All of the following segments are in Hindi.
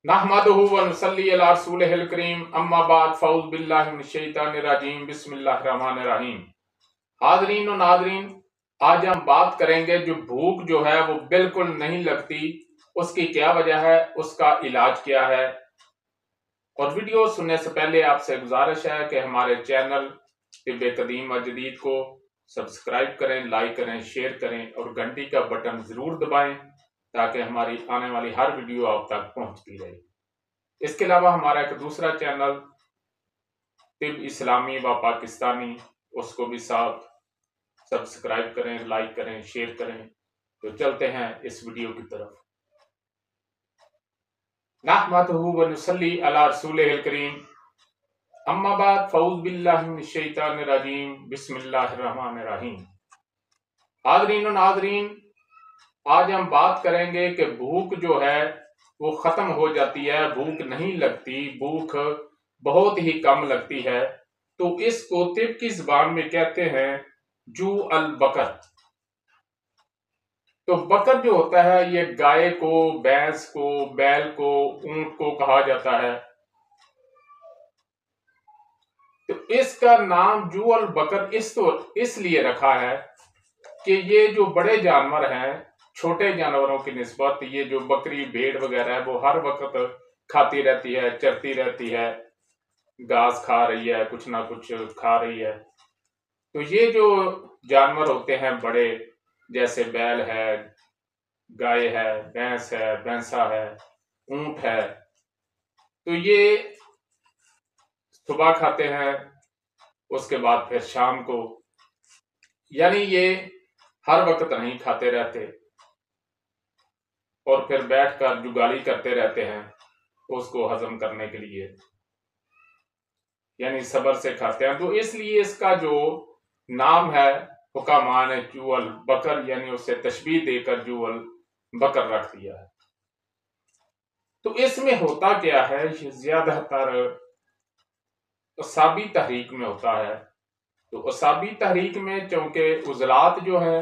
नहमदुहु व नुसल्ली अला रसूलिहिल करीम अम्मा बाद फ़ऊज़ बिल्लाहि मिनश शैतानिर रजीम बिस्मिल्लाहिर रहमानिर रहीम। हाज़रीन और नाज़रीन, आज हम बात करेंगे जो भूख जो है वो बिल्कुल नहीं लगती, उसकी क्या वजह है, उसका इलाज क्या है। और वीडियो सुनने से पहले आपसे गुजारिश है कि हमारे चैनल तिब्बे कदीम व जदीद को सब्सक्राइब करें, लाइक करें, शेयर करें और घंटी का बटन जरूर दबाएं ताकि हमारी आने वाली हर वीडियो आप तक पहुंचती रहे। इसके अलावा हमारा एक दूसरा चैनल तिब इस्लामी व पाकिस्तानी, उसको भी साथ सब्सक्राइब करें, लाइक करें, शेयर करें। तो चलते हैं इस वीडियो की तरफ। नहमदुहु व नुसल्ली अला रसूलिहिल करीम अम्मा बाद फ़ऊज़ बिल्लाहि मिनश शैतानिर रजीम बिस्मिल्लाहिर रहमानिर रहीम। हाज़रीन और नाज़रीन, आज हम बात करेंगे कि भूख जो है वो खत्म हो जाती है, भूख नहीं लगती, भूख बहुत ही कम लगती है। तो इसको तिब की जुबान में कहते हैं जू अल बकर। तो बकर जो होता है ये गाय को, भैंस को, बैल को, ऊंट को कहा जाता है। तो इसका नाम जू अल बकर इसलिए रखा है कि ये जो बड़े जानवर हैं, छोटे जानवरों की निस्बत ये जो बकरी, भेड़ वगैरह है वो हर वक्त खाती रहती है, चरती रहती है, घास खा रही है, कुछ ना कुछ खा रही है। तो ये जो जानवर होते हैं बड़े, जैसे बैल है, गाय है, भैंस है, भैंसा है, ऊंट है, तो ये सुबह खाते हैं, उसके बाद फिर शाम को, यानी ये हर वक्त नहीं खाते रहते और फिर बैठकर जुगाली करते रहते हैं उसको हजम करने के लिए, यानी सब्र से खाते हैं। तो इसलिए इसका जो नाम है हुक्कामा ने जूअल बकर, यानी उससे तशबीह देकर जूअल बकर रख दिया है। तो इसमें होता क्या है, ज्यादातर असाबी तहरीक में होता है। तो असाबी तहरीक में चूंकि उजलात जो है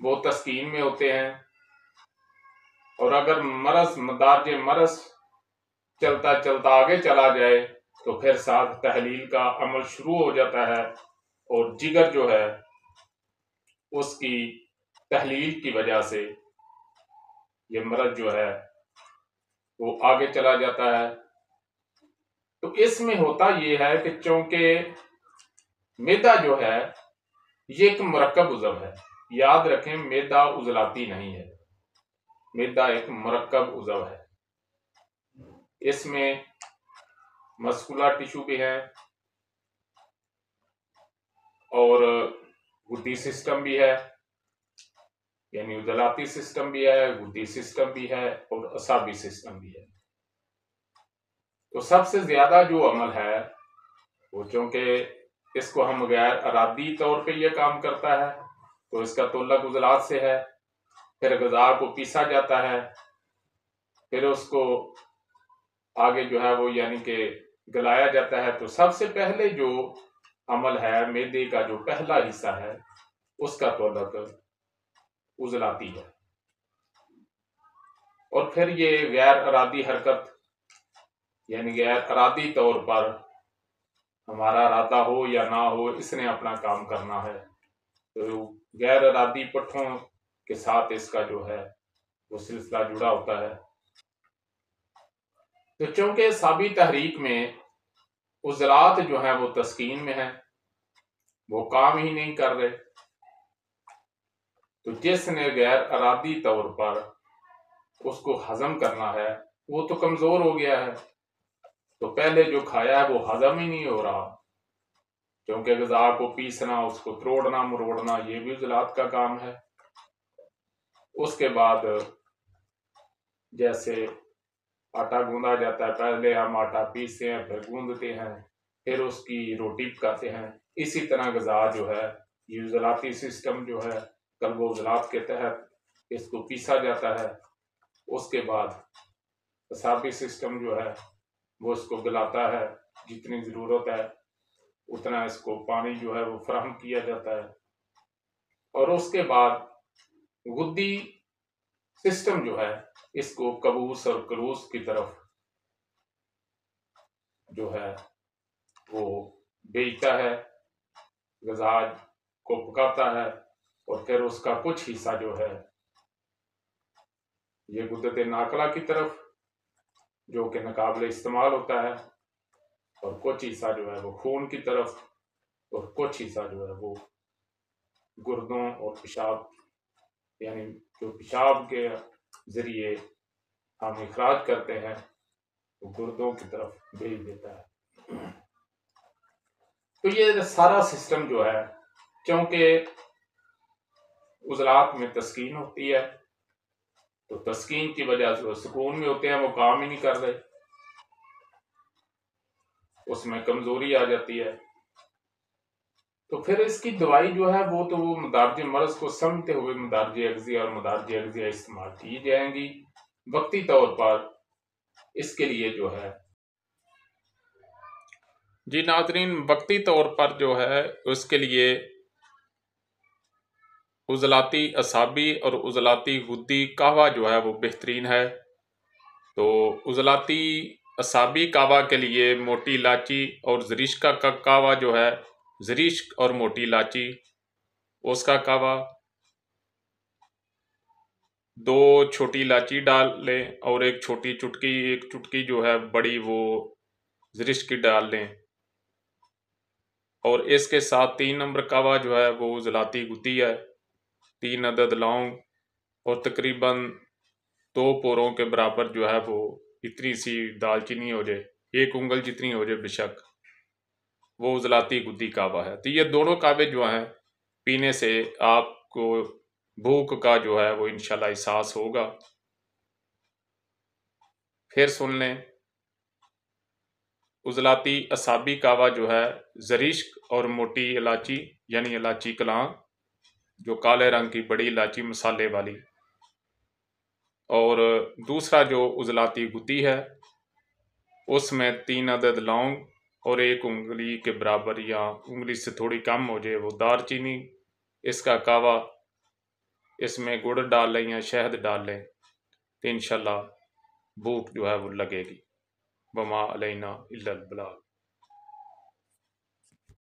वो तस्कीन में होते हैं, और अगर मरस मदारज मरस चलता चलता आगे चला जाए तो फिर साथ तहलील का अमल शुरू हो जाता है, और जिगर जो है उसकी तहलील की वजह से ये मरज जो है वो आगे चला जाता है। तो इसमें होता ये है कि चूंकि मैदा जो है ये एक मुरक्कब उज़व है, याद रखें मैदा उजलाती नहीं है, मैदा एक मुरक्कब उज़व है। इसमें मस्कुलर टिश्यू भी है और गुद्दी सिस्टम भी है, यानी उजलाती सिस्टम भी है, गुद्दी सिस्टम भी है और असाबी सिस्टम भी है। तो सबसे ज्यादा जो अमल है वो चूंकि इसको हम गैर अरादी तौर पे ये काम करता है, तो इसका तल्लुक उजलात से है। फिर ग़िज़ा को पीसा जाता है, फिर उसको आगे जो है वो यानी कि गलाया जाता है। तो सबसे पहले जो अमल है, मैदे का जो पहला हिस्सा है उसका तल्लुक उजलाती है, और फिर ये गैर अरादी हरकत, यानी गैर अरादी तौर पर हमारा इरादा हो या ना हो, इसने अपना काम करना है। तो गैर अरादी पट्ठों के साथ इसका जो है वो सिलसिला जुड़ा होता है। तो चूंकि साबी तहरीक में उजलात जो है वो तस्कीन में है, वो काम ही नहीं कर रहे, तो जिसने गैर अरादी तौर पर उसको हजम करना है वो तो कमजोर हो गया है, तो पहले जो खाया है वो हजम ही नहीं हो रहा, क्योंकि ग़िज़ा को पीसना, उसको तोड़ना मरोड़ना ये भी उजलात का काम है। उसके बाद जैसे आटा गूंदा जाता है, पहले हम आटा पीसते हैं, फिर गूंदते हैं, फिर उसकी रोटी पकाते हैं। इसी तरह ग़िज़ा जो है ये उजलाती सिस्टम जो है, कल्ब उजलात के तहत इसको पीसा जाता है। उसके बाद असाबी सिस्टम जो है वो इसको गलाता है, जितनी ज़रूरत है उतना इसको पानी जो है वो फराहम किया जाता है। और उसके बाद गुद्दी सिस्टम जो है इसको कबूस और कलूस की तरफ जो है वो बेचता है, गजाज को पकाता है और फिर उसका कुछ हिस्सा जो है ये गुद्दत नाकला की तरफ जो कि नाकाबिल इस्तेमाल होता है, और कुछ हिस्सा जो है वो खून की तरफ, और कुछ हिस्सा जो है वो गुर्दों और पेशाब, यानी जो पेशाब के जरिए हम इखराज करते हैं वो गुर्दों की तरफ भेज देता है। तो ये सारा सिस्टम जो है, क्योंकि उजलात में तस्कीन होती है तो तस्कीन की वजह से वो सुकून में होते हैं, वो काम ही नहीं कर रहे, उसमें कमजोरी आ जाती है। तो फिर इसकी दवाई जो है वो तो वो मदारज मर्ज को समझते हुए मदारज अगजिया और मदारज अगजिया इस्तेमाल की जाएंगी। वक्ती तौर पर इसके लिए जो है जी नाज़रीन, वक्ती तौर पर जो है उसके लिए उजलाती असाबी और उजलाती गुद्दी कहवा जो है वो बेहतरीन है। तो उजलाती असाबी कहवा के लिए मोटी इलायची और ज़रिश्क का कहवा जो है, ज़रिश्क और मोटी इलायची उसका कहवा, 2 छोटी इलायची डाल लें और एक चुटकी जो है बड़ी वो ज़रिश्क की डाल लें, और इसके साथ 3 नंबर कहवा जो है वो उजलाती गुद्दी है, 3 अदद लौंग और तकरीबन 2 पोरों के बराबर जो है वो इतनी सी दालचीनी हो जाए, 1 उंगल जितनी हो जाए बेशक, वो उजलाती गुद्दी कहवा है। तो ये दोनों कहवे जो हैं पीने से आपको भूख का जो है वो इंशाल्लाह एहसास होगा। फिर सुन लें, उजलाती असाबी कहवा जो है ज़रिश्क और मोटी इलायची यानी इलायची कलां, जो काले रंग की बड़ी इलायची मसाले वाली, और दूसरा जो उजलाती गुद्दी है उसमें 3 अदद लौंग और 1 उंगली के बराबर या उंगली से थोड़ी कम हो जाए वो दालचीनी, इसका कहवा, इसमें गुड़ डाल लें या शहद डाल लें तो इंशाल्लाह भूख जो है वो लगेगी। वमा अलैना इल्लल बलाग।